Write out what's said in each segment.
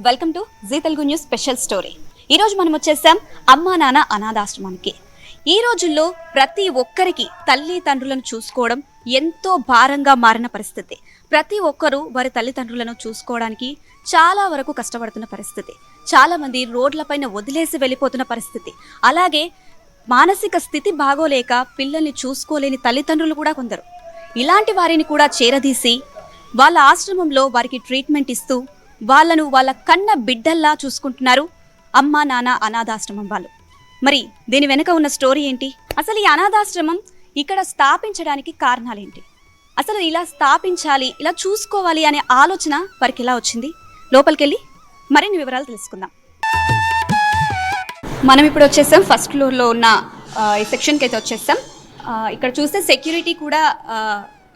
Welcome to Zee Telugu news special story. ఈరోజు మనం వచ్చేసాం అమ్మా నాన్న అనాథాశ్రమానికి. ఈ రోజుల్లో ప్రతి ఒక్కరికి తల్లిదండ్రులను చూసుకోవడం ఎంతో భారంగా మారిన పరిస్థితి. ప్రతి ఒక్కరూ వారి తల్లిదండ్రులను చూసుకోవడానికి చాలా వరకు కష్టపడుతున్న పరిస్థితి. చాలా మంది రోడ్లపైన వదిలేసి వెళ్ళిపోతున్న పరిస్థితి. అలాగే మానసిక స్థితి బాగోలేక పిల్లల్ని చూసుకోలేని తల్లిదండ్రులు కూడా కొందరు. ఇలాంటి వారిని కూడా చేరదీసి వాళ్ళ ఆశ్రమంలో వారికి ట్రీట్మెంట్ ఇస్తూ వాళ్ళను వాళ్ళ కన్న బిడ్డల్లా చూసుకుంటున్నారు అమ్మా నాన్న అనాథాశ్రమం వాళ్ళు. మరి దీని వెనుక ఉన్న స్టోరీ ఏంటి? అసలు ఈ అనాథాశ్రమం ఇక్కడ స్థాపించడానికి కారణాలేంటి? అసలు ఇలా స్థాపించాలి, ఇలా చూసుకోవాలి అనే ఆలోచన వారికి ఎలా వచ్చింది? లోపలికెళ్ళి మరిన్ని వివరాలు తెలుసుకుందాం. మనం ఇప్పుడు వచ్చేసాం ఫస్ట్ ఫ్లోర్లో ఉన్న ఈ సెక్షన్కి అయితే వచ్చేసాం. ఇక్కడ చూస్తే సెక్యూరిటీ కూడా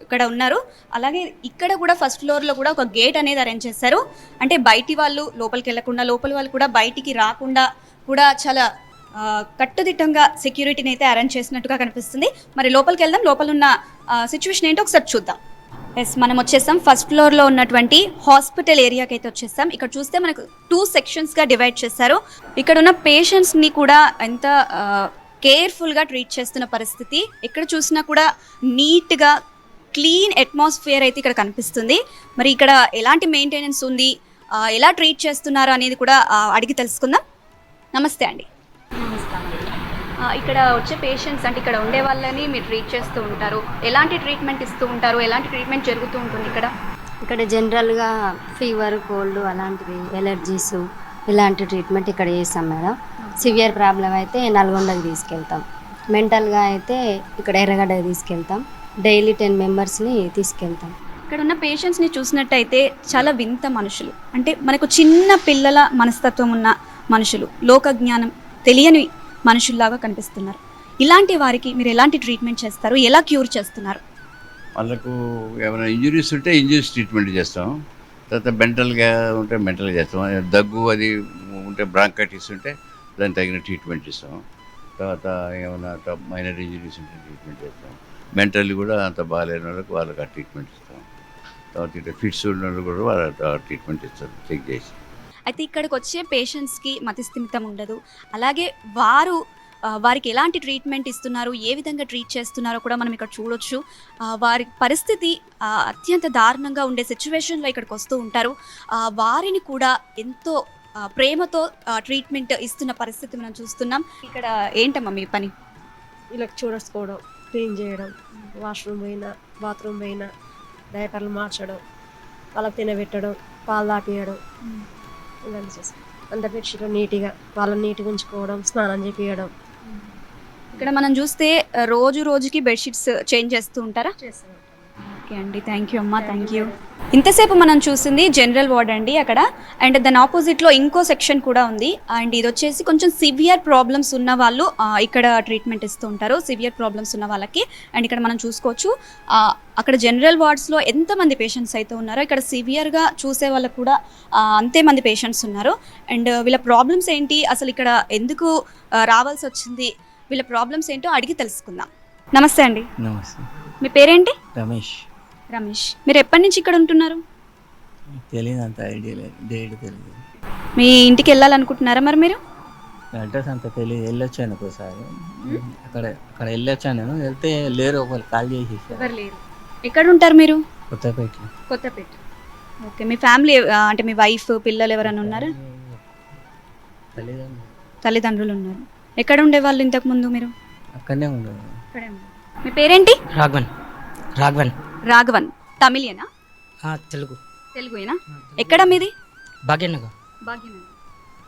ఇక్కడ ఉన్నారు. అలాగే ఇక్కడ కూడా ఫస్ట్ ఫ్లోర్లో కూడా ఒక గేట్ అనేది అరేంజ్ చేశారు. అంటే బయటి వాళ్ళు లోపలికి వెళ్లకుండా, లోపలి వాళ్ళు కూడా బయటికి రాకుండా కూడా చాలా కట్టుదిట్టంగా సెక్యూరిటీని అయితే అరేంజ్ చేసినట్టుగా కనిపిస్తుంది. మరి లోపలికి వెళ్దాం, లోపల ఉన్న సిచ్యువేషన్ ఏంటో ఒకసారి చూద్దాం. ఎస్, మనం వచ్చేసాం ఫస్ట్ ఫ్లోర్లో ఉన్నటువంటి హాస్పిటల్ ఏరియాకి అయితే వచ్చేసాం. ఇక్కడ చూస్తే మనకు 2 సెక్షన్స్గా డివైడ్ చేశారు. ఇక్కడ ఉన్న పేషెంట్స్ని కూడా ఎంత కేర్ఫుల్గా ట్రీట్ చేస్తున్న పరిస్థితి. ఎక్కడ చూసినా కూడా నీట్గా క్లీన్ అట్మాస్ఫియర్ అయితే ఇక్కడ కనిపిస్తుంది. మరి ఇక్కడ ఎలాంటి మెయింటెనెన్స్ ఉంది, ఎలా ట్రీట్ చేస్తున్నారు అనేది కూడా అడిగి తెలుసుకుందాం. నమస్తే అండి. ఇక్కడ వచ్చే పేషెంట్స్ అంటే ఇక్కడ ఉండే వాళ్ళని మీరు ట్రీట్ చేస్తూ ఉంటారు. ఎలాంటి ట్రీట్మెంట్ ఇస్తూ ఉంటారు? ఎలాంటి ట్రీట్మెంట్ జరుగుతూ ఉంటుంది ఇక్కడ? ఇక్కడ జనరల్గా ఫీవర్, కోల్డ్ అలాంటివి, ఎలర్జీస్ ఇలాంటి ట్రీట్మెంట్ ఇక్కడ చేస్తాం మేడం. సివియర్ ప్రాబ్లం అయితే నల్గొండకి తీసుకెళ్తాం. మెంటల్గా అయితే ఇక్కడ ఎర్రగడ్డకి తీసుకెళ్తాం. డైలీ 10 మెంబర్స్ని తీసుకెళ్తాం. ఇక్కడ ఉన్న పేషెంట్స్ని చూసినట్టయితే చాలా వింత మనుషులు. అంటే మనకు చిన్న పిల్లల మనస్తత్వం ఉన్న మనుషులు, లోక జ్ఞానం తెలియని మనుషుల్లాగా కనిపిస్తున్నారు. ఇలాంటి వారికి మీరు ఎలాంటి ట్రీట్మెంట్ చేస్తారు? ఎలా క్యూర్ చేస్తున్నారు? వాళ్ళకు ఏమైనా ఇంజురీస్ ఉంటే ఇంజురీస్ ట్రీట్మెంట్ చేస్తాం. తర్వాత మెంటల్గా ఉంటే మెంటల్గా చేస్తాం. దగ్గు అది ఉంటే బ్రాంకైటిస్ ఉంటే దానికి తగిన ట్రీట్మెంట్ ఇస్తాం. తర్వాత ఏమైనా మైనర్ ఇంజురీస్ ఉంటే ట్రీట్మెంట్ చేస్తాం. మెంటల్లీ కూడా అంత బాగాలేని వాళ్ళకి వాళ్ళకి ఆ ట్రీట్మెంట్ ఇస్తాం. తర్వాత ఇట్లా ఫిట్స్ ఉన్న వాళ్ళు కూడా వాళ్ళ ట్రీట్మెంట్ ఇస్తారు చెక్ చేసి. అయితే ఇక్కడికి వచ్చే పేషెంట్స్కి మతిస్థిమితం ఉండదు. అలాగే వారికి ఎలాంటి ట్రీట్మెంట్ ఇస్తున్నారు, ఏ విధంగా ట్రీట్ చేస్తున్నారో కూడా మనం ఇక్కడ చూడొచ్చు. వారి పరిస్థితి అత్యంత దారుణంగా ఉండే సిచ్యువేషన్లో ఇక్కడికి వస్తూ ఉంటారు. వారిని కూడా ఎంతో ప్రేమతో ట్రీట్మెంట్ ఇస్తున్న పరిస్థితి మనం చూస్తున్నాం. ఇక్కడ ఏంటమ్మా మీ పని? ఇలా చూడసుకోవడం, క్లీన్ చేయడం, వాష్రూమ్ పోయినా, బాత్రూమ్ పోయినా, డైపర్లు మార్చడం, వాళ్ళకి తినబెట్టడం, పాలు దాపియడం, ఇవన్నీ చేస్తాం. అంత బెడ్షీట్ నీట్గా వాళ్ళని నీట్గా ఉంచుకోవడం, స్నానం చేపియడం. ఇక్కడ మనం చూస్తే రోజుకి బెడ్షీట్స్ చేంజ్ చేస్తూ ఉంటారా? చేస్తాం. ఓకే అండి, థ్యాంక్ యూ అమ్మా, థ్యాంక్ యూ. ఇంతసేపు మనం చూసింది జనరల్ వార్డ్ అండి అక్కడ. అండ్ దాని ఆపోజిట్లో ఇంకో సెక్షన్ కూడా ఉంది. అండ్ ఇది వచ్చేసి కొంచెం సివియర్ ప్రాబ్లమ్స్ ఉన్న వాళ్ళు ఇక్కడ ట్రీట్మెంట్ ఇస్తూ ఉంటారు, సివియర్ ప్రాబ్లమ్స్ ఉన్న వాళ్ళకి. అండ్ ఇక్కడ మనం చూసుకోవచ్చు అక్కడ జనరల్ వార్డ్స్లో ఎంతమంది పేషెంట్స్ అయితే ఉన్నారో ఇక్కడ సివియర్గా చూసే వాళ్ళకు కూడా అంతే మంది పేషెంట్స్ ఉన్నారు. అండ్ వీళ్ళ ప్రాబ్లమ్స్ ఏంటి, అసలు ఇక్కడ ఎందుకు రావాల్సి వచ్చింది, వీళ్ళ ప్రాబ్లమ్స్ ఏంటో అడిగి తెలుసుకుందాం. నమస్తే అండి. నమస్తే. మీ పేరేంటి? రమేష్. రమేష్, మీరు ఎప్పటి నుంచి ఇక్కడ ఉంటున్నారు? తెలియదు, అంత ఐడియా లేదు, డేట్ తెలియదు. మీ ఇంటికి వెళ్ళాలనుకుంటున్నారా మరి మీరు? అడ్రస్ అంత తెలియదు. వెళ్ళొచ్చాను ఒకసారి, అక్కడ వెళ్ళొచ్చాను. నేను వెళ్తే లేరు, ఒకళ్ళు కాల్ చేసి. ఎవరు లేరు. ఎక్కడ ఉంటారు మీరు? కొత్తపేట. కొత్తపేట. ఓకే, మీ ఫ్యామిలీ అంటే మీ వైఫ్, పిల్లలు ఎవరైనా ఉన్నారా? తల్లిదండ్రులు ఉన్నారు. ఎక్కడ ఉండేవాళ్ళు ఇంతకు ముందు మీరు? అక్కడనే ఉండదు. మీ పేరేంటి? రాఘవన్. రాఘవన్. రాఘవన్. తమిళేనా? తెలుగుయేనా? ఎక్కడ మీది? భాగ్యనగర్. భాగ్యనగర్.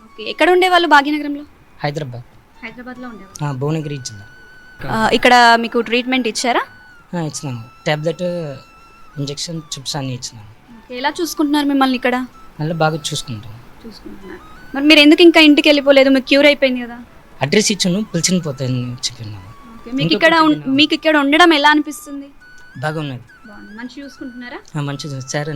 ఓకే, ఎక్కడ ఉండేవాళ్ళు భాగ్యనగరంలో? హైదరాబాద్లో ఉండేవాళ్ళు. భువనగిరి జిల్లా. ఇక్కడ మీకు ట్రీట్మెంట్ ఇచ్చారా? ఇచ్చినాము. టాబ్లెట్, ఇంజెక్షన్, చిప్స్ అన్నీ ఇచ్చినాము. ఎలా చూసుకుంటున్నారు మిమ్మల్ని ఇక్కడ? మళ్ళీ బాగా చూసుకుంటున్నారు. మరి మీరు ఎందుకు ఇంకా ఇంటికి వెళ్ళిపోలేదు? మీకు క్యూర్ అయిపోయింది కదా. అడ్రస్ ఇచ్చాను, పిలిచిన పోతాయని చెప్పినాము. మీకు ఇక్కడ ఉండడం ఎలా అనిపిస్తుంది? బాగున్నది. మంచిగా చూసుకుంటున్నారా? మంచిగా చూస్తారు.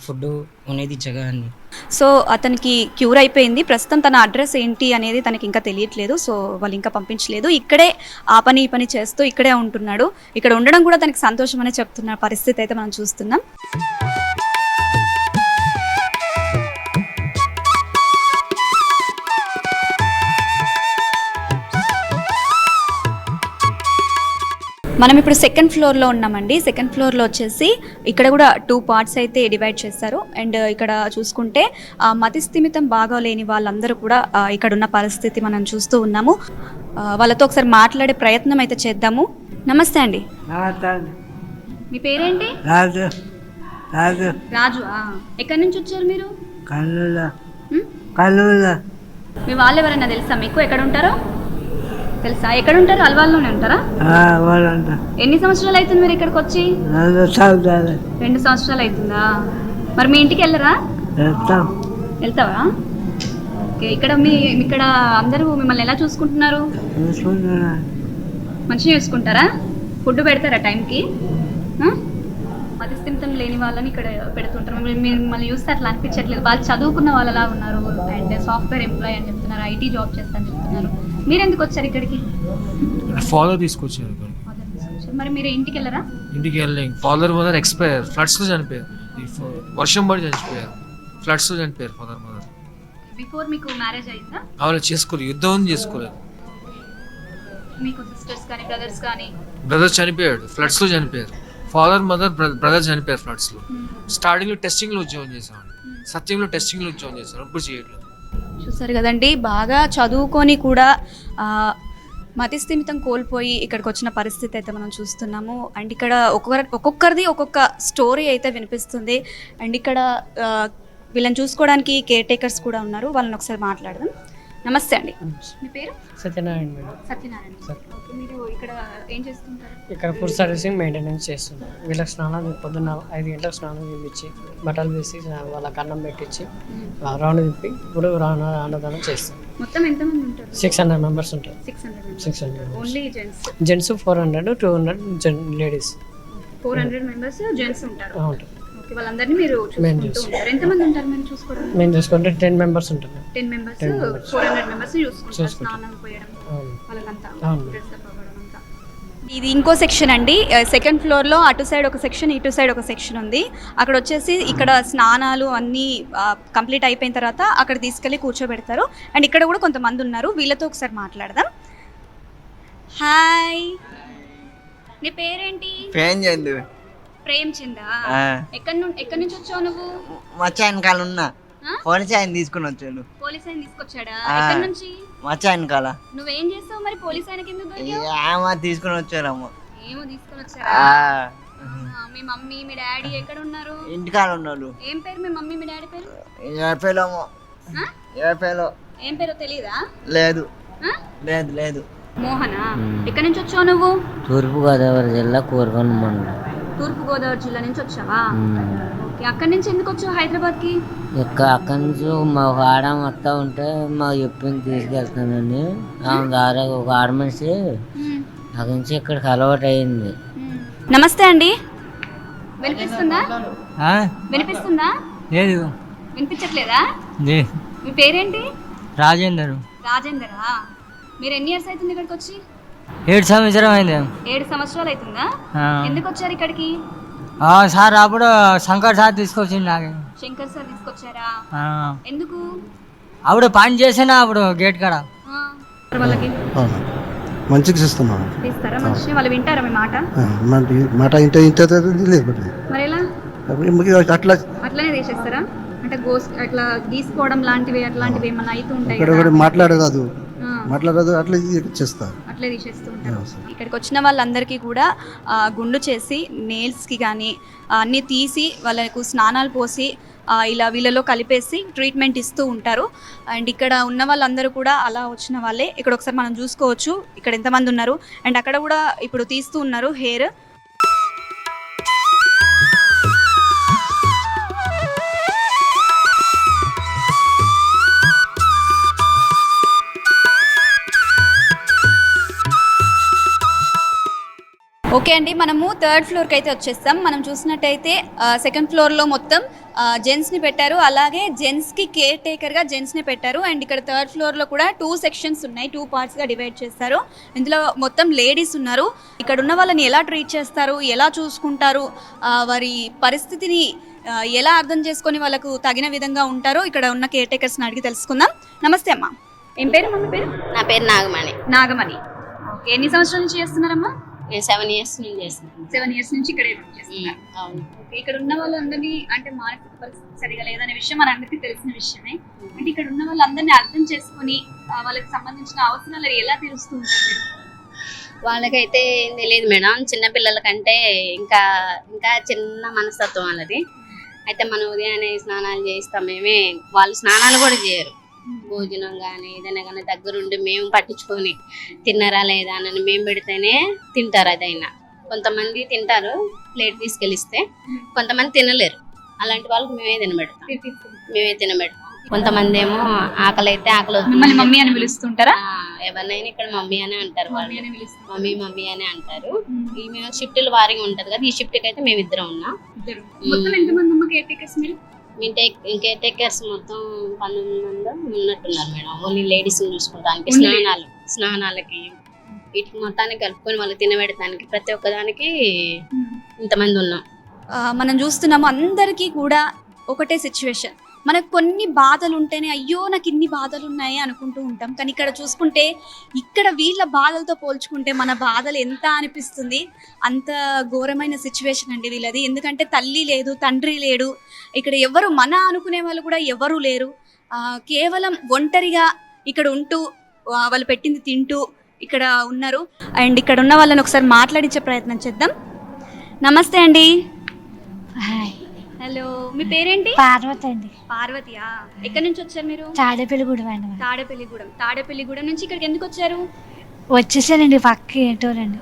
ఫుడ్ అనేది జగ అన్ని. సో అతనికి క్యూర్ అయిపోయింది. ప్రస్తుతం తన అడ్రస్ ఏంటి అనేది తనకి ఇంకా తెలియట్లేదు. సో వాళ్ళు ఇంకా పంపించలేదు. ఇక్కడే ఆ పని ఈ పని చేస్తూ ఇక్కడే ఉంటున్నాడు. ఇక్కడ ఉండడం కూడా తనకి సంతోషం అనే చెప్తున్న పరిస్థితి అయితే మనం చూస్తున్నాం. మనం ఇప్పుడు సెకండ్ ఫ్లోర్లో ఉన్నామండి. సెకండ్ ఫ్లోర్లో వచ్చేసి ఇక్కడ కూడా 2 పార్ట్స్ అయితే డివైడ్ చేస్తారు. అండ్ ఇక్కడ చూసుకుంటే మతి స్థిమితం బాగోలేని వాళ్ళందరూ కూడా ఇక్కడ ఉన్న పరిస్థితి మనం చూస్తూ ఉన్నాము. వాళ్ళతో ఒకసారి మాట్లాడే ప్రయత్నం అయితే చేద్దాము. నమస్తే అండి, మీ పేరేంటి? రాజు రాజు రాజు. ఎక్కడి నుంచి వచ్చారు మీరు? కల్లుల హ్మ్? కల్లుల మీ వాళ్ళు ఎవరైనా తెలుసా మీకు? ఎక్కడ ఉంటారో తెలుసా? ఎక్కడ ఉంటారు? అల్వాల్లోనే ఉంటారా? వాళ్ళంట ఎన్ని సంవత్సరాలు అవుతుంది మీరు ఇక్కడికి వచ్చి? 2 సంవత్సరాలు 2 సంవత్సరాలు అవుతుందా? మరి మీ ఇంటికి వెళ్ళరా? వెళ్తాం. వెళ్తావా? ఓకే. ఇక్కడ అందరూ మిమ్మల్ని ఎలా చూసుకుంటున్నారు? చూసుకుంటున్నా. మంచిగా చూసుకుంటారా? ఫుడ్ పెడతారా టైంకి? మతిస్థిమితం లేని వాళ్ళని ఇక్కడ పెడుతుంటారు. మిమ్మల్ని చూస్తే అట్లా అనిపించట్లేదు. వాళ్ళు చదువుకున్న వాళ్ళలా ఉన్నారు అండ్ సాఫ్ట్వేర్ ఎంప్లాయ్ అని చెప్తున్నారు, ఐటీ జాబ్ చేస్తారని చెప్తున్నారు. మీరు ఎందుకు వచ్చారు ఇక్కడికి? ఫాదర్ తీసుకొచ్చారు. మరి మీరు ఇంటికి వెళ్ళరా? ఇంటికి వెళ్ళలేం. ఫాదర్ మదర్ ఎక్స్పైర్, ఫ్లడ్స్లో చనిపోయారు. వర్షం పడి చనిపోయారు, ఫ్లడ్స్లో చనిపోయారు ఫాదర్ మదర్. బిఫోర్ మీకు మ్యారేజ్ అయిందా? ఆవిడ చేసుకోలేదు, యుద్ధం చేసుకోలేదు. మీకు సిస్టర్స్ కానీ బ్రదర్స్ కానీ? బ్రదర్ చనిపోయాడు, ఫ్లడ్స్లో చనిపోయారు. ఫాదర్ మదర్ బ్రదర్ చనిపోయారు ఫ్లడ్స్లో. స్టార్టింగ్లో టెస్టింగ్లో ఉద్యోగం చేసాం, సత్యంలో టెస్టింగ్లో ఉద్యోగం చేశాను, ఇప్పుడు చేయట్లేదు. చూసారు కదండి, బాగా చదువుకొని కూడా మతిస్థిమితం కోల్పోయి ఇక్కడికి వచ్చిన పరిస్థితి అయితే మనం చూస్తున్నాము. అండ్ ఇక్కడ ఒక్కొక్కరిది ఒక్కొక్క స్టోరీ అయితే వినిపిస్తుంది. అండ్ ఇక్కడ వీళ్ళని చూసుకోవడానికి కేర్ టేకర్స్ కూడా ఉన్నారు. వాళ్ళని ఒకసారి మాట్లాడదాం. నమస్తే అండి, మీ పేరు? సత్యనారాయణ మేడం. సత్యనారాయణ. ఓకే, మీరు ఇక్కడ ఏం చేస్తుంటారు? ఇక్కడ ఫుడ్ సర్వీసింగ్ మెయింటెనెన్స్ చేస్తున్నాం. వీళ్ళకి స్నానాలు పొద్దున్న 5 గంటలకు స్నానం చేయించి బట్టలు వేసి వాళ్ళకి అన్నం పెట్టించి రౌండ్ తిప్పి ఇప్పుడు అన్నదానం చేస్తాం. మొత్తం ఎంతమంది ఉంటారు? 600 మెంబర్స్ ఉంటారు. 600 only gents? Gents 400, 200 ladies. 400 members gents ఉంటారు. ఉంటారు. ఓకే, వాళ్ళందరినీ మీరు చూసుకుంటూ ఉంటారు. ఎంతమంది ఉంటారు మీరు చూసుకోవడం? మేము చూసుకుంటే 10 మెంబర్స్ ఉంటారు. 10 మెంబర్స్ 400 మెంబర్స్ చూసుకుంటారు. స్నానం పోయడం వాళ్ళకంతా, డ్రెస్ అప్ అవ్వడం అంతా. ఇది ఇంకో సెక్షన్ అండి. సెకండ్ ఫ్లోర్లో అటు సైడ్ ఒక సెక్షన్, ఇటు సైడ్ ఒక సెక్షన్ ఉంది. అక్కడ వచ్చేసి ఇక్కడ స్నానాలు అన్నీ కంప్లీట్ అయిపోయిన తర్వాత అక్కడ తీసుకెళ్ళి కూర్చోబెడతారు. అండ్ ఇక్కడ కూడా కొంతమంది ఉన్నారు, వీళ్ళతో ఒకసారి మాట్లాడదాం. హాయ్, నీ పేరేంటి? ప్రేమ్ చందా. ఎక్కడి నుంచి వచ్చావు నువ్వు? మచ్చాయన కాల ఉన్నా, పోలీస్ ఆయన తీసుకుని వచ్చాడు. పోలీస్ ఆయన తీసుకొచ్చాడా? ఎక్కడి నుంచి? మచ్చాయన కాల. నువ్వేం చేస్తావు మరి? పోలీస్ ఆయనకి ఎందుకు దొరికావు? ఏమో తీసుకుని వచ్చారమ్మ. ఏమో తీసుకొని వచ్చారా? మీ మమ్మీ మీ డాడీ ఎక్కడ ఉన్నారు? ఇంటికాడ ఉన్నాడు. ఏం పేరు మీ మమ్మీ మీ డాడీ పేరు? ఏపేలోమో. ఏపేలో. ఏం పేరు తెలీదా? లేదు లేదు లేదు. మోహనా, ఎక్కడి నుంచి వచ్చావు నువ్వు? తూర్పుగోదావరి జిల్లా కోరుకొండ మండలం. తూర్పుగోదావరి జిల్లా నుంచి వచ్చావా? ఓకే, అక్కడి నుంచి ఎందుకు వచ్చావు హైదరాబాద్కి? అక్కడి నుంచి మా ఆడ వస్తా ఉంటే మా చెప్పింది తీసుకెళ్తానని ఆమె ద్వారా ఒక ఆడ మనిషి అక్కడి నుంచి ఇక్కడికి అలవాటు అయింది. నమస్తే అండి, వినిపిస్తుందా? వినిపిస్తుందా? లేదు, వినిపించట్లేదా? మీ పేరేంటి? రాజేందర్. రాజేందరా. మీరు ఎన్ని ఇయర్స్ అవుతుంది ఇక్కడికి వచ్చి? 7 సంవత్సరం అయింది. 7 సంవత్సరాలు అవుతుందా? ఎందుకు వచ్చారు ఇక్కడికి? సార్ అప్పుడు శంకర్ సార్ తీసుకొచ్చింది నాకు. శంకర్ సార్ తీసుకొచ్చారా? ఎందుకు? అప్పుడు పని చేసినా అప్పుడు గేట్ కాడ వాళ్ళకి మంచిగా చేస్తున్నాం. తీస్తారా? మంచిగా వాళ్ళు వింటారా మీ మాట? మాట ఇంత లేదు. మరి ఎలా అట్లానే తీసేస్తారా? అంటే అట్లా గీసుకోవడం లాంటివి అట్లాంటివి ఏమన్నా అవుతూ ఉంటాయి? మాట్లాడదు అట్లా చేస్తా, అట్లే తీసేస్తూ ఉంటారు. ఇక్కడికి వచ్చిన వాళ్ళందరికీ కూడా గుండు చేసి నెయిల్స్కి కానీ అన్నీ తీసి వాళ్ళకు స్నానాలు పోసి ఇలా వీళ్ళలో కలిపేసి ట్రీట్మెంట్ ఇస్తూ ఉంటారు. అండ్ ఇక్కడ ఉన్న వాళ్ళందరూ కూడా అలా వచ్చిన వాళ్ళే. ఇక్కడ ఒకసారి మనం చూసుకోవచ్చు ఇక్కడ ఎంతమంది ఉన్నారు. అండ్ అక్కడ కూడా ఇప్పుడు తీస్తూ ఉన్నారు హెయిర్. ఓకే అండి, మనము 3rd ఫ్లోర్కి అయితే వచ్చేస్తాం. మనం చూసినట్టయితే సెకండ్ ఫ్లోర్లో మొత్తం జెంట్స్ని పెట్టారు, అలాగే జెంట్స్కి కేర్ టేకర్గా జెంట్స్ని పెట్టారు. అండ్ ఇక్కడ 3rd ఫ్లోర్లో కూడా 2 సెక్షన్స్ ఉన్నాయి, 2 పార్ట్స్గా డివైడ్ చేస్తారు. ఇందులో మొత్తం లేడీస్ ఉన్నారు. ఇక్కడ ఉన్న వాళ్ళని ఎలా ట్రీట్ చేస్తారు, ఎలా చూసుకుంటారు, వారి పరిస్థితిని ఎలా అర్థం చేసుకొని వాళ్ళకు తగిన విధంగా ఉంటారో ఇక్కడ ఉన్న కేర్ టేకర్స్ని అడిగి తెలుసుకుందాం. నమస్తే అమ్మా, ఏం పేరు? మమ్మీ పేరు? నా పేరు నాగమణి. నాగమణి. ఓకే, ఎన్ని సంవత్సరాల నుంచి చేస్తున్నారమ్మా? నేను 7 years నుంచి చేస్తున్నాను. 7 years నుంచి ఇక్కడే work చేస్తున్నారు. అవును. ఓకే, ఇక్కడ ఉన్న వాళ్ళందరినీ అంటే మానసిక పరిస్థితి సరిగా లేదనే విషయం మనందరికీ తెలిసిన విషయమే. అంటే ఇక్కడ ఉన్న వాళ్ళందరినీ అర్థం చేసుకొని వాళ్ళకి సంబంధించిన అవసరాలు ఎలా తెలుస్తూ ఉంటారు మీరు? వాళ్ళకైతే ఏం తెలియదు మేడం, చిన్న పిల్లల కంటే ఇంకా ఇంకా చిన్న మనస్తత్వం వాళ్ళది. అయితే మనం ఉదయాన్నే స్నానాలు చేయిస్తాం మేమే, వాళ్ళు స్నానాలు కూడా చేయరు. భోజనం కానీ ఏదైనా కానీ దగ్గరుండి మేము పట్టించుకొని తిన్నారా లేదా అని మేము పెడితేనే తింటారు. అదైనా కొంతమంది తింటారు ప్లేట్ తీసుకెళ్ళిస్తే, కొంతమంది తినలేరు. అలాంటి వాళ్ళకి మేమే తినబెడతాం. కొంతమంది ఏమో ఆకలి అయితే ఆకలి మిమ్మల్ని మమ్మీ అని పిలుస్తుంటారా? ఎవరినైనా ఇక్కడ మమ్మీ అనే అంటారు, వాళ్ళు మమ్మీ అని పిలుస్తారు. మమ్మీ అనే అంటారు. ఈ షిఫ్ట్లు వారీగా ఉంటది కదా, ఈ షిఫ్ట్ కి అయితే మేము ఇద్దరం ఉన్నాం. మొత్తం ఎంతమంది అమ్మ కేర్ టేకర్స్ మీరు? కేర్ టేకర్స్ మొత్తం 19 మంది ఉన్నట్టున్నారు మేడం. ఓన్లీ లేడీస్ చూసుకుంటానికి, స్నానాలకి వీటికి మొత్తానికి కలుపుకొని వాళ్ళు తినబెడటానికి ప్రతి ఒక్కదానికి ఇంతమంది ఉన్నాం. మనం చూస్తున్నాము అందరికీ కూడా ఒకటే సిచ్యువేషన్. మనకు కొన్ని బాధలు ఉంటేనే అయ్యో నాకు ఇన్ని బాధలు ఉన్నాయి అనుకుంటూ ఉంటాం, కానీ ఇక్కడ చూసుకుంటే ఇక్కడ వీళ్ళ బాధలతో పోల్చుకుంటే మన బాధలు ఎంత అనిపిస్తుంది. అంత ఘోరమైన సిచ్యువేషన్ అండి వీళ్ళది. ఎందుకంటే తల్లి లేదు, తండ్రి లేడు, ఇక్కడ ఎవరు మన అనుకునే వాళ్ళు కూడా ఎవరు లేరు. కేవలం ఒంటరిగా ఇక్కడ ఉంటూ వాళ్ళు పెట్టింది తింటూ ఇక్కడ ఉన్నారు. అండ్ ఇక్కడ ఉన్న వాళ్ళని ఒకసారి మాట్లాడించే ప్రయత్నం చేద్దాం. నమస్తే అండి. హలో, మీ పేరేంటి? పార్వతి అండి. పార్వతియా? ఎక్కడి నుంచి వచ్చారు మీరు? తాడేపల్లిగూడెం అండి. తాడేపల్లిగూడెం నుంచి ఇక్కడికి ఎందుకు వచ్చారు? వచ్చేసానండి, పక్క ఏంటోనండి.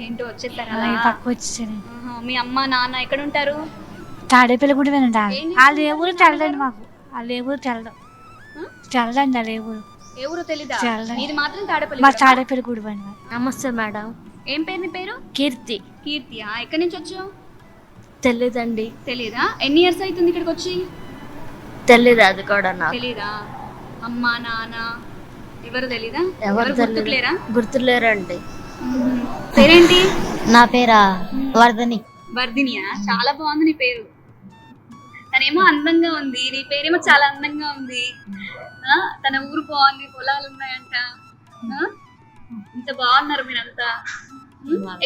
ఏంటో వచ్చేస్తారా? పక్క వచ్చేసానండి. మీ అమ్మ నాన్న ఎక్కడ ఉంటారు? తాడేపల్లిగూడెమేనండి. వాళ్ళు ఏ ఊరు తెలదండి మాకు, వాళ్ళు ఏ ఊరు తెలదు తెలదండి, వాళ్ళు ఏ ఊరు ఏ ఊరు తెలీదా? మీది మాత్రం మా తాడేపల్లిగూడెం అండి. నమస్తే మేడం. ఏం పేరు నీ పేరు? కీర్తి. కీర్తియా? ఎక్కడి నుంచి వచ్చావు? తెలీదండి. తెలీదా? ఎన్ని ఇయర్స్ అవుతుంది ఇక్కడికి వచ్చి? తెలీదు, అది కూడా నాకు తెలీదా? అమ్మ నాన్న ఎవరు తెలీదా? ఎవరు గుర్తులేరా? గుర్తులేరండి. పేరేంటి? నా పేరా వర్ధని. వర్ధినియా? చాలా బాగుంది నీ పేరు. తనేమో అందంగా ఉంది, నీ పేరేమో చాలా అందంగా ఉంది. తన ఊరు బాగుంది, పొలాలు ఉన్నాయంట. ఇంత బాగున్నారు మీరంతా.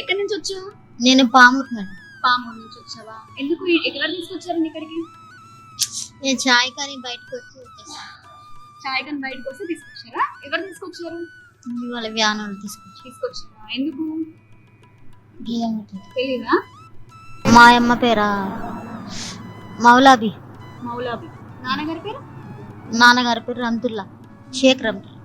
ఎక్కడి నుంచి వచ్చావు? నేను పామూరు మేడం. పామూరు నుంచి వచ్చావా? ఎందుకు ఎవరు తీసుకొచ్చారు ఇక్కడికి? నేను చాయ్ కానీ బయటకు వచ్చి చాయ్ కానీ బయటకు వస్తే తీసుకొచ్చారా? ఎవరు తీసుకొచ్చారు? వాళ్ళ వ్యానాలు తీసుకొచ్చారా? ఎందుకు తెలీదా? మా అమ్మ పేరా మౌలాబీ. నాన్నగారి పేరు? నాన్నగారి పేరు రంతుల్లా, షేక్ రంతుల్లా.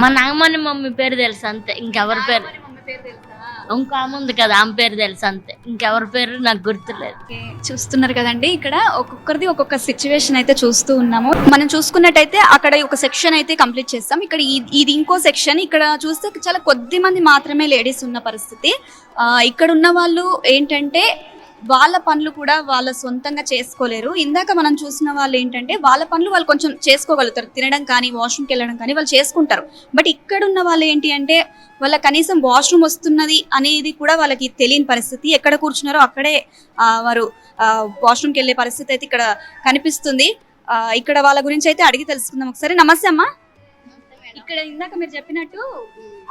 మా నాగమణి మమ్మీ పేరు తెలుసు అంతే, ఇంకెవరి పేరు మమ్మీ పేరు తెలుసా? ఇంకా ఉంది కదా, ఆమె పేరు తెలుసు అంతే, ఇంకెవరి పేరు నాకు గుర్తులేదు. చూస్తున్నారు కదండి, ఇక్కడ ఒక్కొక్కరిది ఒక్కొక్క సిచ్యువేషన్ అయితే చూస్తూ ఉన్నాము. మనం చూసుకున్నట్టయితే అక్కడ ఒక సెక్షన్ అయితే కంప్లీట్ చేస్తాం. ఇక్కడ ఇది ఇంకో సెక్షన్. ఇక్కడ చూస్తే చాలా కొద్ది మంది మాత్రమే లేడీస్ ఉన్న పరిస్థితి. ఇక్కడ ఉన్న వాళ్ళు ఏంటంటే వాళ్ళ పనులు కూడా వాళ్ళ సొంతంగా చేసుకోలేరు. ఇందాక మనం చూసిన వాళ్ళు ఏంటంటే వాళ్ళ పనులు వాళ్ళు కొంచెం చేసుకోగలుగుతారు, తినడం కానీ వాష్రూమ్కి వెళ్ళడం కానీ వాళ్ళు చేసుకుంటారు. బట్ ఇక్కడ ఉన్న వాళ్ళు ఏంటి అంటే వాళ్ళ కనీసం వాష్రూమ్ వస్తున్నది అనేది కూడా వాళ్ళకి తెలియని పరిస్థితి. ఎక్కడ కూర్చున్నారో అక్కడే వారు వాష్రూమ్కి వెళ్ళే పరిస్థితి అయితే ఇక్కడ కనిపిస్తుంది. ఇక్కడ వాళ్ళ గురించి అయితే అడిగి తెలుసుకుందాం ఒకసారి. నమస్తే అమ్మా. ఇక్కడ ఇందాక మీరు చెప్పినట్టు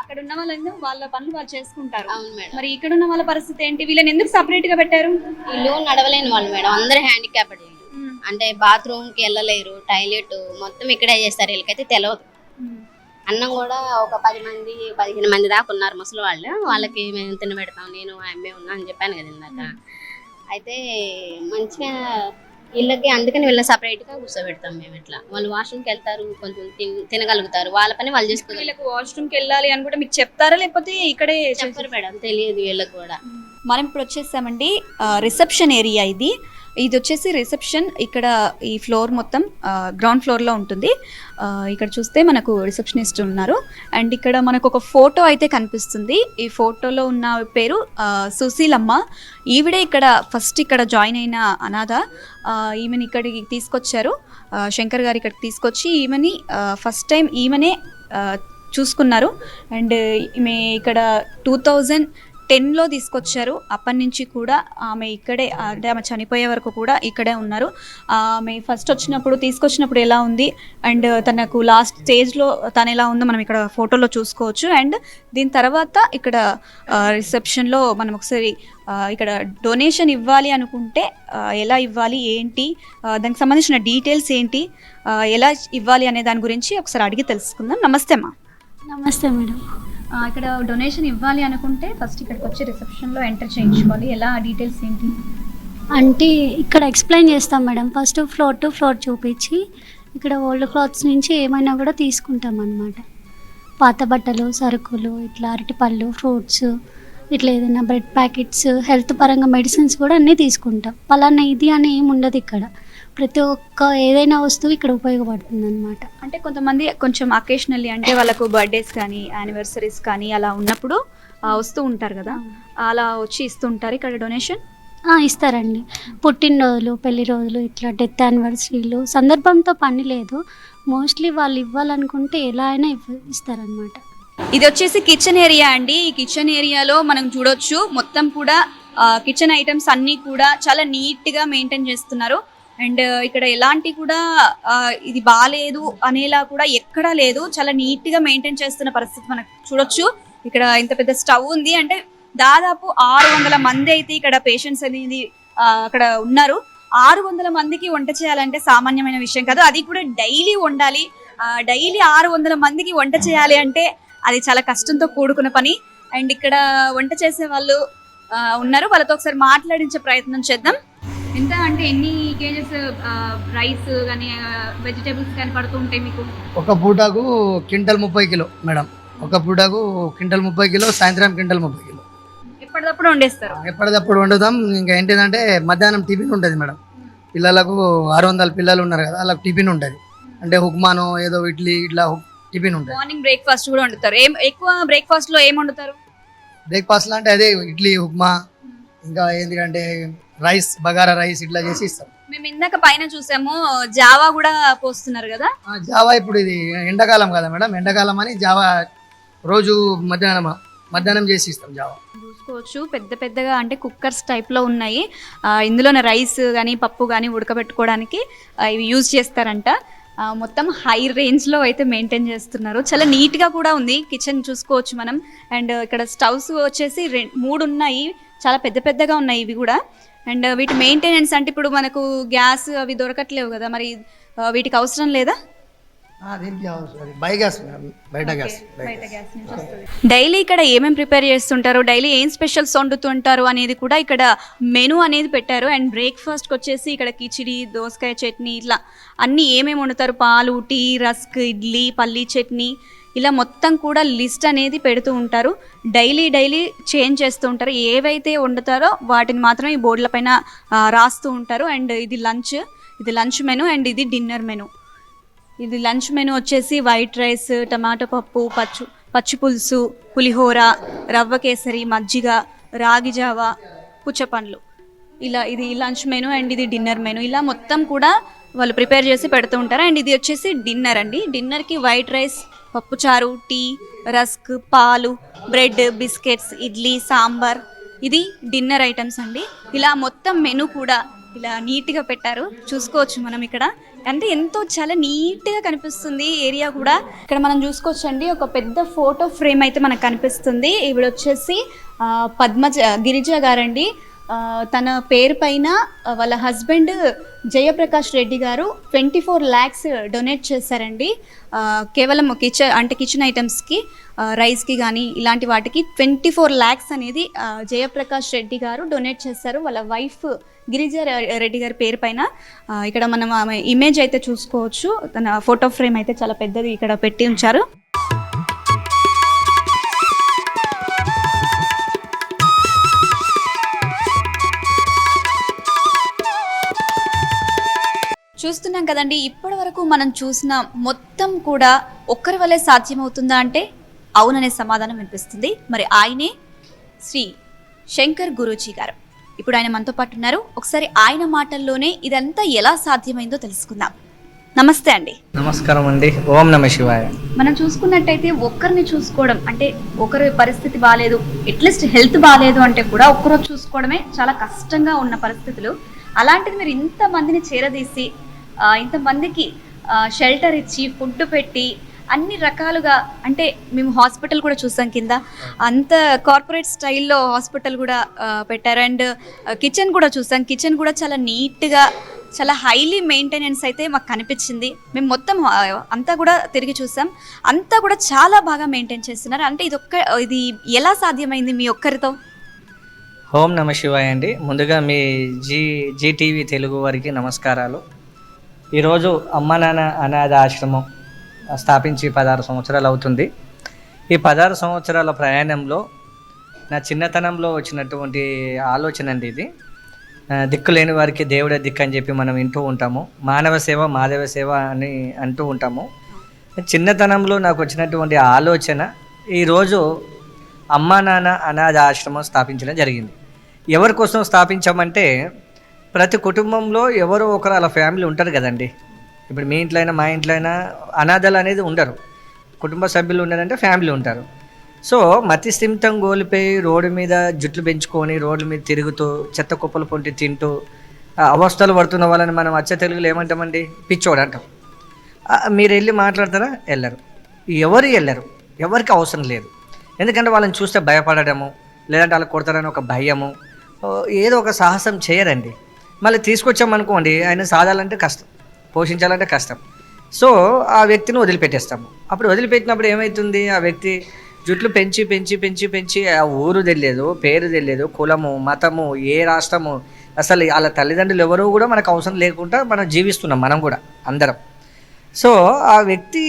అక్కడ ఉన్న వాళ్ళందరూ వాళ్ళ పనులు వాళ్ళు చేసుకుంటారు. మరి ఇక్కడ ఉన్న వాళ్ళ పరిస్థితి ఏంటి? వీళ్ళని ఎందుకు సపరేట్ గా పెట్టారు? వీళ్ళు నడవలేని వాళ్ళు మేడం, అందరూ హ్యాండిక్యాప్డ్. అంటే బాత్రూమ్ కి వెళ్ళలేరు, టాయిలెట్ మొత్తం ఇక్కడే చేస్తారు. వీళ్ళకైతే తెలియదు. అన్నం కూడా ఒక 10-15 మంది దాకా ఉన్నారు ముసలి వాళ్ళు. వాళ్ళకి మేము తినబెడతాం, నేను ఆమె ఉన్నా అని చెప్పాను కదా ఇందాక. అయితే మంచిగా వీళ్ళకి అందుకని వీళ్ళని సపరేట్ గా కూర్చోబెడతాం మేము. ఇట్లా వాళ్ళు వాష్రూమ్కి వెళ్తారు, కొంచెం తినగలుగుతారు, వాళ్ళ పని వాళ్ళు చేసుకోవాలి. వీళ్ళకి వాష్రూమ్కి వెళ్ళాలి అని కూడా మీకు చెప్తారా, లేకపోతే ఇక్కడే చెప్పరు మేడం? తెలియదు వీళ్ళకి కూడా. మనం ఇప్పుడు వచ్చేసామండి రిసెప్షన్ ఏరియా. ఇది వచ్చేసి రిసెప్షన్. ఇక్కడ ఈ ఫ్లోర్ మొత్తం గ్రౌండ్ ఫ్లోర్లో ఉంటుంది. ఇక్కడ చూస్తే మనకు రిసెప్షనిస్ట్ ఉన్నారు. అండ్ ఇక్కడ మనకు ఒక ఫోటో అయితే కనిపిస్తుంది. ఈ ఫోటోలో ఉన్న పేరు సుశీలమ్మ. ఈవిడే ఇక్కడ ఫస్ట్ ఇక్కడ జాయిన్ అయిన అనాథ. ఈమెని ఇక్కడికి తీసుకొచ్చారు, శంకర్ గారు ఇక్కడికి తీసుకొచ్చి ఈమెని ఫస్ట్ టైం ఈమెనే చూసుకున్నారు. అండ్ ఈమె ఇక్కడ 10లో తీసుకొచ్చారు. అప్పటి నుంచి కూడా ఆమె ఇక్కడే, అంటే ఆమె చనిపోయే వరకు కూడా ఇక్కడే ఉన్నారు. ఆమె ఫస్ట్ తీసుకొచ్చినప్పుడు ఎలా ఉంది అండ్ తనకు లాస్ట్ స్టేజ్లో తను ఎలా ఉందో మనం ఇక్కడ ఫోటోలో చూసుకోవచ్చు. అండ్ దీని తర్వాత ఇక్కడ రిసెప్షన్లో మనం ఒకసారి ఇక్కడ డొనేషన్ ఇవ్వాలి అనుకుంటే ఎలా ఇవ్వాలి, ఏంటి, దానికి సంబంధించిన డీటెయిల్స్ ఏంటి, ఎలా ఇవ్వాలి అనే దాని గురించి ఒకసారి అడిగి తెలుసుకుందాం. నమస్తే అమ్మా. నమస్తే మేడం. ఇక్కడ డొనేషన్ ఇవ్వాలి అనుకుంటే ఫస్ట్ ఇక్కడికి వచ్చి రిసెప్షన్లో ఎంటర్ చేయించుకోవాలి. ఎలా డీటెయిల్స్ ఏంటి అంటే ఇక్కడ ఎక్స్ప్లెయిన్ చేస్తాం madam. First floor to floor చూపించి ఇక్కడ ఓల్డ్ క్లాత్స్ నుంచి ఏమైనా కూడా తీసుకుంటాం అన్నమాట. పాత బట్టలు, సరుకులు, ఇట్లా అరటిపళ్ళు, ఫ్రూట్స్, ఇట్లా ఏదైనా బ్రెడ్ ప్యాకెట్స్, హెల్త్ పరంగా మెడిసిన్స్ కూడా అన్నీ తీసుకుంటాం. పలానా ఇది అని ఏమి ఉండదు ఇక్కడ. ప్రతి ఒక్క ఏదైనా వస్తువు ఇక్కడ ఉపయోగపడుతుంది అనమాట. అంటే కొంతమంది కొంచెం అకేషనల్లీ అంటే వాళ్ళకు బర్త్డేస్ కానీ యానివర్సరీస్ కానీ అలా ఉన్నప్పుడు వస్తూ ఉంటారు కదా, అలా వచ్చి ఇస్తుంటారు ఇక్కడ డొనేషన్. ఇస్తారండి. పుట్టినరోజులు, పెళ్లి రోజులు, ఇట్లా డెత్ యానివర్సరీలు సందర్భంతో పని లేదు. మోస్ట్లీ వాళ్ళు ఇవ్వాలనుకుంటే ఎలా అయినా ఇస్తారనమాట. ఇది వచ్చేసి కిచెన్ ఏరియా అండి. ఈ కిచెన్ ఏరియాలో మనం చూడొచ్చు మొత్తం కూడా కిచెన్ ఐటమ్స్ అన్నీ కూడా చాలా నీట్గా మెయింటైన్ చేస్తున్నారు. అండ్ ఇక్కడ ఎలాంటి కూడా ఇది బాగాలేదు అనేలా కూడా ఎక్కడా లేదు. చాలా నీట్గా మెయింటైన్ చేస్తున్న పరిస్థితి మనకు చూడొచ్చు. ఇక్కడ ఇంత పెద్ద స్టవ్ ఉంది అంటే దాదాపు 600 మంది అయితే ఇక్కడ పేషెంట్స్ అనేది అక్కడ ఉన్నారు. 600 మందికి వంట చేయాలంటే సామాన్యమైన విషయం కాదు. అది కూడా డైలీ వండాలి. డైలీ 600 మందికి వంట చేయాలి అంటే అది చాలా కష్టంతో కూడుకున్న పని. అండ్ ఇక్కడ వంట చేసే వాళ్ళు ఉన్నారు, వాళ్ళతో ఒకసారి మాట్లాడించే ప్రయత్నం చేద్దాం. ఎంత అంటే ఎన్ని కేజెస్ రైస్ కానీ వెజిటేబుల్స్ కానీ పడుతూ ఉంటాయి మీకు? ఒక పూటకు క్వింటల్ 30 కిలో మేడం. ఒక పూటకు క్వింటల్ 30 కిలో, సాయంత్రం క్వింటల్ 30 కిలో. ఎప్పటికప్పుడు వండేస్తారు? ఎప్పటికప్పుడు వండుతాం. ఇంకా ఏంటిదంటే మధ్యాహ్నం టిఫిన్ ఉంటుంది మేడం. పిల్లలకు 600 పిల్లలు ఉన్నారు కదా, వాళ్ళకి టిఫిన్ ఉంటుంది. అంటే ఉప్మానో ఏదో ఇడ్లీ ఇట్లా టిఫిన్ ఉంటుంది. మార్నింగ్ బ్రేక్ఫాస్ట్ కూడా వండుతారు. ఎక్కువ బ్రేక్ఫాస్ట్ లో ఏం వండుతారు? బ్రేక్ఫాస్ట్ అంటే అదే ఇడ్లీ, ఉప్మా, ఇంకా ఎందుకంటే రైస్, బగారా రైస్ ఇట్లా చేసి ఇస్తాం. మేము ఇందాక పైన చూసాము జావా కూడా పోస్తున్నారు కదా. జావా ఇప్పుడు ఇది ఎండాకాలం కదా మేడం, ఎండాకాలం అని జావా రోజు మధ్యాహ్నం చేసి ఇస్తాం జావా. చూసుకోవచ్చు పెద్ద పెద్దగా అంటే కుక్కర్స్ టైప్లో ఉన్నాయి. ఇందులోనే రైస్ కానీ పప్పు కానీ ఉడకబెట్టుకోవడానికి ఇవి యూజ్ చేస్తారంట. మొత్తం హై రేంజ్లో అయితే మెయింటైన్ చేస్తున్నారు. చాలా నీట్గా కూడా ఉంది కిచెన్ చూసుకోవచ్చు మనం. అండ్ ఇక్కడ స్టవ్స్ వచ్చేసి 3 ఉన్నాయి, చాలా పెద్ద పెద్దగా ఉన్నాయి ఇవి కూడా. అండ్ వీటి మెయింటెనెన్స్ అంటే ఇప్పుడు మనకు గ్యాస్ అవి దొరకట్లేవు కదా, మరి వీటికి అవసరం లేదా? డైలీ ఇక్కడ ఏమేమి ప్రిపేర్ చేస్తుంటారు, డైలీ ఏం స్పెషల్స్ వండుతుంటారు అనేది కూడా ఇక్కడ మెనూ అనేది పెట్టారు. అండ్ బ్రేక్ఫాస్ట్కి వచ్చేసి ఇక్కడ కిచిడి, దోసకాయ చట్నీ, ఇట్లా అన్నీ ఏమేమి వండుతారు, పాలు, టీ, రస్క్, ఇడ్లీ, పల్లీ చట్నీ, ఇలా మొత్తం కూడా లిస్ట్ అనేది పెడుతూ ఉంటారు. డైలీ చేంజ్ చేస్తూ ఉంటారు. ఏవైతే వండుతారో వాటిని మాత్రం ఈ బోర్డుల పైన రాస్తూ ఉంటారు. అండ్ ఇది లంచ్ మెనూ అండ్ ఇది డిన్నర్ మెనూ. ఇది లంచ్ మెనూ వచ్చేసి వైట్ రైస్, టమాటో పప్పు, పచ్చి పులుసు, పులిహోర, రవ్వ కేసరి, మజ్జిగ, రాగి జావా, పుచ్చపండ్లు, ఇలా ఇది లంచ్ మెనూ. అండ్ ఇది డిన్నర్ మెనూ. ఇలా మొత్తం కూడా వాళ్ళు ప్రిపేర్ చేసి పెడుతూ ఉంటారు. అండ్ ఇది వచ్చేసి డిన్నర్ అండి. డిన్నర్కి వైట్ రైస్, పప్పుచారు, టీ, రస్క్, పాలు, బ్రెడ్, బిస్కెట్స్, ఇడ్లీ, సాంబార్, ఇది డిన్నర్ ఐటమ్స్ అండి. ఇలా మొత్తం మెనూ కూడా ఇలా నీట్గా పెట్టారు. చూసుకోవచ్చు మనం ఇక్కడ. అంటే ఎంతో చాలా నీట్గా కనిపిస్తుంది ఏరియా కూడా. ఇక్కడ మనం చూసుకోవచ్చు అండి, ఒక పెద్ద ఫోటో ఫ్రేమ్ అయితే మనకు కనిపిస్తుంది. ఇవి వచ్చేసి గిరిజ గారండి. తన పేరు పైన వాళ్ళ హస్బెండ్ జయప్రకాష్ రెడ్డి గారు 24 lakhs డొనేట్ చేశారండి. కేవలం కిచెన్ ఐటమ్స్కి, రైస్కి కానీ ఇలాంటి వాటికి 24 lakhs అనేది జయప్రకాష్ రెడ్డి గారు డొనేట్ చేశారు వాళ్ళ వైఫ్ గిరిజ రెడ్డి గారి పేరు పైన. ఇక్కడ మనం ఆమె ఇమేజ్ అయితే చూసుకోవచ్చు. తన ఫోటో ఫ్రేమ్ అయితే చాలా పెద్దది ఇక్కడ పెట్టి ఉంచారు. చూస్తున్నాం కదండి, ఇప్పటి వరకు మనం చూసిన మొత్తం కూడా ఒక్కరి వల్లే సాధ్యమవుతుందా అంటే అవుననే సమాధానం వినిపిస్తుంది. మరి ఆయనే శ్రీ శంకర్ గురూజీ గారు. ఇప్పుడు ఆయన మనతో పాటు ఉన్నారు. ఒకసారి ఆయన మాటల్లోనే ఇదంతా ఎలా సాధ్యమైందో తెలుసుకుందాం. నమస్తే అండి. నమస్కారం అండి. ఓం నమ శివాయ. మనం చూసుకున్నట్టయితే ఒక్కరిని చూసుకోవడం అంటే ఒకరి పరిస్థితి బాగాలేదు, అట్లీస్ట్ హెల్త్ బాగాలేదు అంటే కూడా ఒక్కరోజు చూసుకోవడమే చాలా కష్టంగా ఉన్న పరిస్థితులు. అలాంటిది మీరు ఇంతమందిని చేరదీసి ఇంతమందికి షెల్టర్ ఇచ్చి ఫుడ్ పెట్టి అన్ని రకాలుగా, అంటే మేము హాస్పిటల్ కూడా చూసాం, కింద అంత కార్పొరేట్ స్టైల్లో హాస్పిటల్ కూడా పెట్టారు. అండ్ కిచెన్ కూడా చూసాం. కిచెన్ కూడా చాలా నీట్గా, చాలా హైలీ మెయింటెనెన్స్ అయితే మాకు కనిపించింది. మేము మొత్తం అంతా కూడా తిరిగి చూసాం. అంతా కూడా చాలా బాగా మెయింటైన్ చేస్తున్నారు. అంటే ఇది ఎలా సాధ్యమైంది మీ ఒక్కరితో? ఓం నమ శివాయ అండి. ముందుగా మీ జీటీవీ తెలుగు వారికి నమస్కారాలు. ఈరోజు అమ్మ నాన్న అనాథ ఆశ్రమం స్థాపించి 16 సంవత్సరాలు అవుతుంది. ఈ 16 సంవత్సరాల ప్రయాణంలో నా చిన్నతనంలో వచ్చినటువంటి ఆలోచన అండి ఇది. దిక్కులేని వారికి దేవుడే దిక్కు అని చెప్పి మనం వింటూ ఉంటాము. మానవ సేవ మాధవ సేవ అని అంటూ ఉంటాము. చిన్నతనంలో నాకు వచ్చినటువంటి ఆలోచన ఈరోజు అమ్మా నాన్న అనాథ ఆశ్రమం స్థాపించడం జరిగింది. ఎవరి కోసం స్థాపించామంటే, ప్రతి కుటుంబంలో ఎవరో ఒకరు అలా ఫ్యామిలీ ఉంటారు కదండి. ఇప్పుడు మీ ఇంట్లో అయినా మా ఇంట్లో అయినా అనాథలు అనేది ఉండరు. కుటుంబ సభ్యులు ఉన్నారంటే ఫ్యామిలీ ఉంటారు. సో మతిస్థిమితం కోల్పోయి రోడ్డు మీద జుట్లు పెంచుకొని రోడ్ల మీద తిరుగుతూ చెత్త కుప్పలు పొంటి తింటూ అవస్థలు పడుతున్న వాళ్ళని మనం అచ్చ తెలుగులో ఏమంటామండి? పిచ్చోడు అంటాం. మీరు వెళ్ళి మాట్లాడతారా? వెళ్ళరు. వెళ్ళరు. ఎవరికి అవసరం లేదు. ఎందుకంటే వాళ్ళని చూస్తే భయపడడము, లేదంటే వాళ్ళు కొడతారని ఒక భయము, ఏదో ఒక సాహసం చేయరండి. మళ్ళీ తీసుకొచ్చామనుకోండి, ఆయన సాధాలంటే కష్టం, పోషించాలంటే కష్టం. సో ఆ వ్యక్తిని వదిలిపెట్టేస్తాము. అప్పుడు వదిలిపెట్టినప్పుడు ఏమవుతుంది? ఆ వ్యక్తి జుట్లు పెంచి పెంచి పెంచి పెంచి ఆ ఊరు తెలియదు, పేరు తెలియదు, కులము, మతము, ఏ రాష్ట్రము, అసలు వాళ్ళ తల్లిదండ్రులు ఎవరో కూడా మనకు అవసరం లేకుండా మనం జీవిస్తున్నాం, మనం కూడా అందరం. సో ఆ వ్యక్తి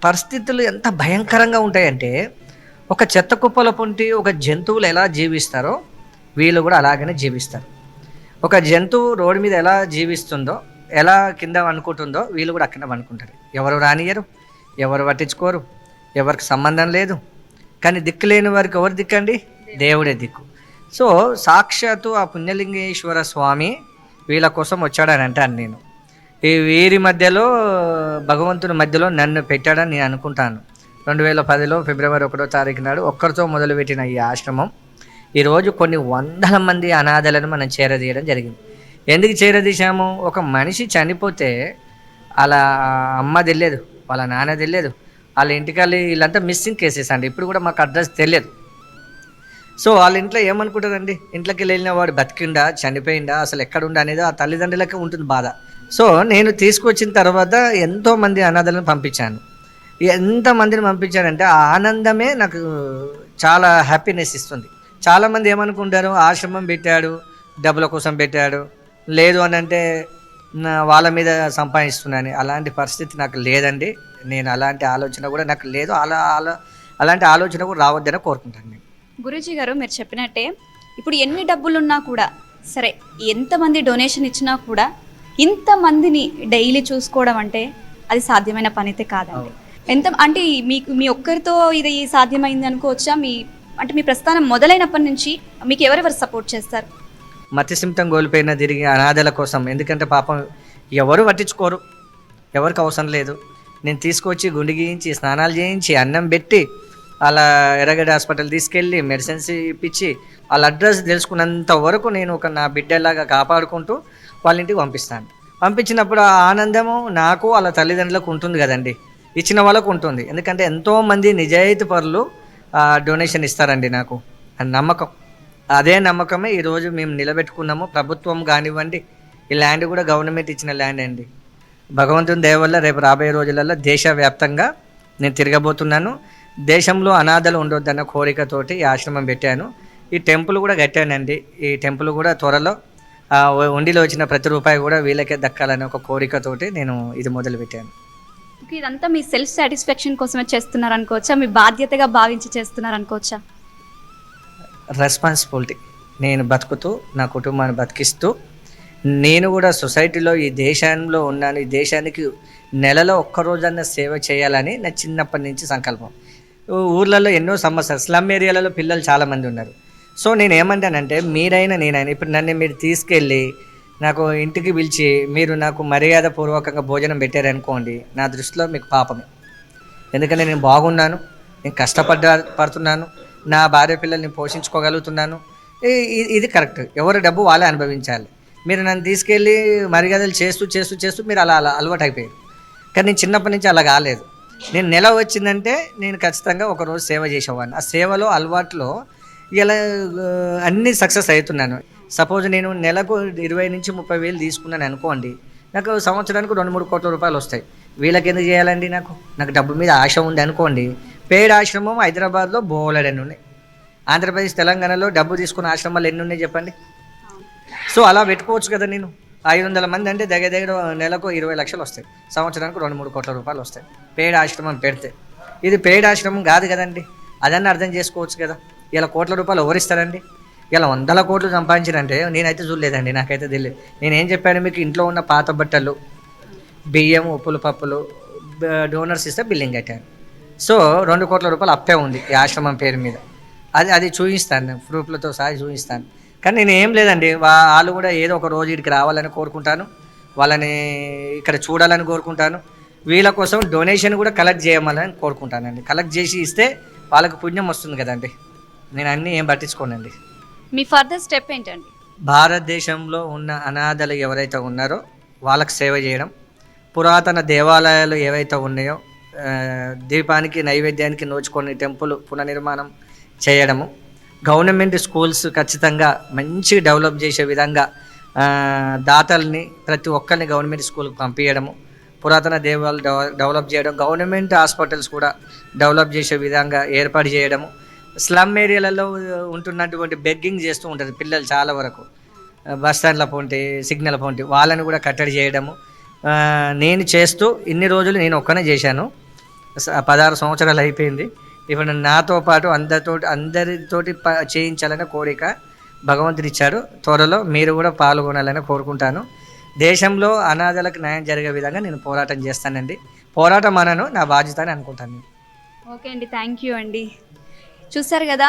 పరిస్థితులు ఎంత భయంకరంగా ఉంటాయంటే, ఒక చెత్త కుప్పల పొంటి ఒక జంతువులు ఎలా జీవిస్తారో వీళ్ళు కూడా అలాగనే జీవిస్తారు. ఒక జంతువు రోడ్డు మీద ఎలా జీవిస్తుందో, ఎలా కింద అనుకుంటుందో వీళ్ళు కూడా అక్కడ అనుకుంటారు. ఎవరు రానియరు, ఎవరు పట్టించుకోరు, ఎవరికి సంబంధం లేదు. కానీ దిక్కు లేని వారికి ఎవరు దిక్కండి? దేవుడే దిక్కు. సో సాక్షాత్తు ఆ పుణ్యలింగేశ్వర స్వామి వీళ్ళ కోసం వచ్చాడని అంటాను నేను. ఈ వీరి మధ్యలో, భగవంతుని మధ్యలో నన్ను పెట్టాడని నేను అనుకుంటాను. 2010లో ఫిబ్రవరి 1వ తారీఖు నాడు ఒక్కరితో మొదలుపెట్టిన ఈ ఆశ్రమం ఈరోజు కొన్ని వందల మంది అనాథలను మనం చేరదీయడం జరిగింది. ఎందుకు చేరదీశాము? ఒక మనిషి చనిపోతే వాళ్ళ అమ్మ తెలియదు, వాళ్ళ నాన్న తెలియదు, వాళ్ళ ఇంటికి వీళ్ళంతా మిస్సింగ్ కేసెస్ అండి. ఇప్పుడు కూడా మాకు అడ్రస్ తెలియదు. సో వాళ్ళ ఇంట్లో ఏమనుకుంటారండి? ఇంట్లోకి వెళ్ళిన వాడు బతికిండా చనిపోయిందా అసలు ఎక్కడుండా అనేది ఆ తల్లిదండ్రులకే ఉంటుంది బాధ. సో నేను తీసుకొచ్చిన తర్వాత ఎంతోమంది అనాథలను పంపించాను. ఎంతమందిని పంపించానంటే ఆ ఆనందమే నాకు చాలా హ్యాపీనెస్ ఇస్తుంది. చాలామంది ఏమనుకుంటారు? ఆశ్రమం పెట్టాడు, డబ్బుల కోసం పెట్టాడు, లేదు అని అంటే వాళ్ళ మీద సంపాదిస్తున్నాను. అలాంటి పరిస్థితి నాకు లేదండి. నేను అలాంటి ఆలోచన కూడా నాకు లేదు. అలాంటి ఆలోచన కూడా రావద్దని కోరుకుంటాను నేను. గురూజీ గారు, మీరు చెప్పినట్టే ఇప్పుడు ఎన్ని డబ్బులున్నా కూడా సరే, ఎంతమంది డొనేషన్ ఇచ్చినా కూడా ఇంతమందిని డైలీ చూసుకోవడం అంటే అది సాధ్యమైన పని అయితే కాదండి. అంటే మీకు మీ ఒక్కరితో ఇది సాధ్యమైంది అనుకోవచ్చా? మీ ప్రస్థానం మొదలైనప్పటి నుంచి మీకు ఎవరెవరు సపోర్ట్ చేస్తారు? మతిస్థిమితం కోల్పోయిన తిరిగి అనాథల కోసం. ఎందుకంటే పాపం ఎవరు పట్టించుకోరు, ఎవరికి అవసరం లేదు. నేను తీసుకొచ్చి గుండె గీయించి స్నానాలు చేయించి అన్నం పెట్టి అలా ఎర్రగడ్డ హాస్పిటల్ తీసుకెళ్ళి మెడిసిన్స్ ఇప్పించి వాళ్ళ అడ్రస్ తెలుసుకున్నంత వరకు నేను నా బిడ్డలాగా కాపాడుకుంటూ వాళ్ళ ఇంటికి పంపిస్తాను. పంపించినప్పుడు ఆ ఆనందము నాకు వాళ్ళ తల్లిదండ్రులకు ఉంటుంది కదండి, ఇచ్చిన వాళ్ళకు ఉంటుంది. ఎందుకంటే ఎంతోమంది నిజాయితీ పరులు డొనేషన్ ఇస్తారండి నాకు అని నమ్మకం. అదే నమ్మకమే ఈరోజు మేము నిలబెట్టుకున్నాము. ప్రభుత్వం కానివ్వండి, ఈ ల్యాండ్ కూడా గవర్నమెంట్ ఇచ్చిన ల్యాండ్ అండి. భగవంతుని దయ వల్ల రేపు రాబోయే రోజులలో దేశవ్యాప్తంగా నేను తిరగబోతున్నాను. దేశంలో అనాథలు ఉండొద్దన్న కోరికతోటి ఈ ఆశ్రమం పెట్టాను. ఈ టెంపుల్ కూడా కట్టానండి. ఈ టెంపుల్ కూడా త్వరలో ఉండిలో వచ్చిన ప్రతి రూపాయి కూడా వీళ్ళకే దక్కాలనే ఒక కోరికతోటి నేను ఇది మొదలుపెట్టాను. ఇదంతా మీ సెల్ఫ్ సాటిస్ఫాక్షన్ కోసమే చేస్తున్నారు అనుకోవచ్చా? మీ బాధ్యతగా భావించి చేస్తున్నారు అనుకోవచ్చా? రెస్పాన్సిబిలిటీ. నేను బతుకుతూ నా కుటుంబాన్ని బతికిస్తూ నేను కూడా సొసైటీలో ఈ దేశంలో ఉన్నాను. ఈ దేశానికి నెలలో ఒక్కరోజన్నా సేవ చేయాలని నా చిన్నప్పటి నుంచి సంకల్పం. ఊర్లలో ఎన్నో సమస్యలు, స్లమ్ ఏరియాలలో పిల్లలు చాలామంది ఉన్నారు. సో నేను ఏమంటానంటే, మీరైనా నేనైనా ఇప్పుడు నన్ను మీరు తీసుకెళ్ళి నాకు ఇంటికి పిలిచి మీరు నాకు మర్యాదపూర్వకంగా భోజనం పెట్టారనుకోండి, నా దృష్టిలో మీకు పాపమే. ఎందుకంటే నేను బాగున్నాను, నేను పడుతున్నాను, నా భార్య పిల్లల్ని పోషించుకోగలుగుతున్నాను. ఇది కరెక్ట్. ఎవరి డబ్బు వాళ్ళే అనుభవించాలి. మీరు నన్ను తీసుకెళ్ళి మర్యాదలు చేస్తూ చేస్తూ చేస్తూ మీరు అలా అలవాటు అయిపోయారు. కానీ నేను చిన్నప్పటి నుంచి అలా కాలేదు. నేను నెల వచ్చిందంటే నేను ఖచ్చితంగా ఒకరోజు సేవ చేసేవాడిని. ఆ సేవలో అలవాటులో ఇలా అన్నీ సక్సెస్ అవుతున్నాను. సపోజ్ నేను నెలకు 20 నుంచి 30 వేలు తీసుకున్నాను అనుకోండి, నాకు సంవత్సరానికి 2-3 కోట్ల రూపాయలు వస్తాయి. వీళ్ళకి ఎందుకు చేయాలండి? నాకు డబ్బు మీద ఆశ ఉంది అనుకోండి. పెయిడ్ ఆశ్రమం హైదరాబాద్లో బోలెడన్ని ఉన్నాయి. ఆంధ్రప్రదేశ్ తెలంగాణలో డబ్బు తీసుకున్న ఆశ్రమాలు ఎన్ని ఉన్నాయి చెప్పండి. సో అలా పెట్టుకోవచ్చు కదా. నేను 500 మంది అంటే దగ్గర నెలకు 20 లక్షలు వస్తాయి, సంవత్సరానికి 2-3 కోట్ల రూపాయలు వస్తాయి పెయిడ్ ఆశ్రమం పెడితే. ఇది పెయిడ్ ఆశ్రమం కాదు కదండి. అదన్నీ అర్థం చేసుకోవచ్చు కదా. ఇలా కోట్ల రూపాయలు ఎవరిస్తారండి? ఇలా 100 కోట్లు సంపాదించారంటే నేనైతే చూడలేదండి, నాకైతే తెలియదు. నేనేం చెప్పాను మీకు, ఇంట్లో ఉన్న పాత బట్టలు, బియ్యం, ఉప్పులు, పప్పులు డోనర్స్ ఇస్తే బిల్లింగ్ కట్టాను. సో 2 కోట్ల రూపాయలు అప్పే ఉంది ఈ ఆశ్రమం పేరు మీద. అది చూపిస్తాను, ప్రూఫ్లతో సహా చూపిస్తాను. కానీ నేను ఏం లేదండి, వాళ్ళు కూడా ఏదో ఒక రోజు ఇక్కడికి రావాలని కోరుకుంటాను, వాళ్ళని ఇక్కడ చూడాలని కోరుకుంటాను. వీళ్ళ కోసం డొనేషన్ కూడా కలెక్ట్ చేయమని కోరుకుంటానండి. కలెక్ట్ చేసి ఇస్తే వాళ్ళకి పుణ్యం వస్తుంది కదండి. నేను అన్నీ ఏం పట్టించుకోనండి. మీ ఫర్దర్ స్టెప్ ఏంటండి? భారతదేశంలో ఉన్న అనాథలు ఎవరైతే ఉన్నారో వాళ్ళకి సేవ చేయడం, పురాతన దేవాలయాలు ఏవైతే ఉన్నాయో దీపానికి నైవేద్యానికి నోచుకొని టెంపుల్ పునర్నిర్మాణం చేయడము, గవర్నమెంట్ స్కూల్స్ ఖచ్చితంగా మంచిగా డెవలప్ చేసే విధంగా దాతల్ని ప్రతి ఒక్కరిని గవర్నమెంట్ స్కూల్కి పంపించడము, పురాతన దేవాలయాలు డెవలప్ చేయడం, గవర్నమెంట్ హాస్పిటల్స్ కూడా డెవలప్ చేసే విధంగా ఏర్పాటు చేయడము, స్లమ్ ఏరియాలలో ఉంటున్నటువంటి బెగ్గింగ్ చేస్తూ ఉంటారు పిల్లలు చాలా వరకు, బస్ స్టాండ్ల పొంటి, సిగ్నల్ పొంటి, వాళ్ళని కూడా కట్టడి చేయడము నేను చేస్తూ ఇన్ని రోజులు నేను ఒక్కనే చేశాను. 16 సంవత్సరాలు అయిపోయింది. ఇప్పుడు నాతో పాటు అందరితోటి చేయించాలనే కోరిక భగవంతుడు ఇచ్చారు. త్వరలో మీరు కూడా పాల్గొనాలని కోరుకుంటాను. దేశంలో అనాథలకు న్యాయం జరిగే విధంగా నేను పోరాటం చేస్తానండి. పోరాటం అనను, నా బాధ్యత అని అనుకుంటాను. ఓకే అండి, థ్యాంక్ యూ అండి. చూసారు కదా,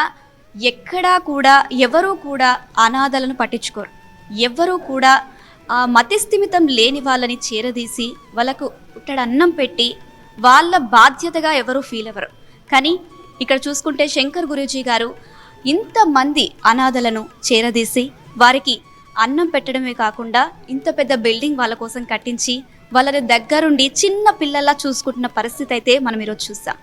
ఎక్కడా కూడా ఎవరూ కూడా అనాథలను పట్టించుకోరు. ఎవ్వరూ కూడా మతిస్థిమితం లేని వాళ్ళని చేరదీసి వాళ్ళకు అన్నం పెట్టి వాళ్ళ బాధ్యతగా ఎవరూ ఫీల్ అవ్వరు. కానీ ఇక్కడ చూసుకుంటే శంకర్ గురూజీ గారు ఇంతమంది అనాథలను చేరదీసి వారికి అన్నం పెట్టడమే కాకుండా ఇంత పెద్ద బిల్డింగ్ వాళ్ళ కోసం కట్టించి వాళ్ళని దగ్గరుండి చిన్న పిల్లల్లా చూసుకుంటున్న పరిస్థితి అయితే మనం ఈరోజు చూసాం.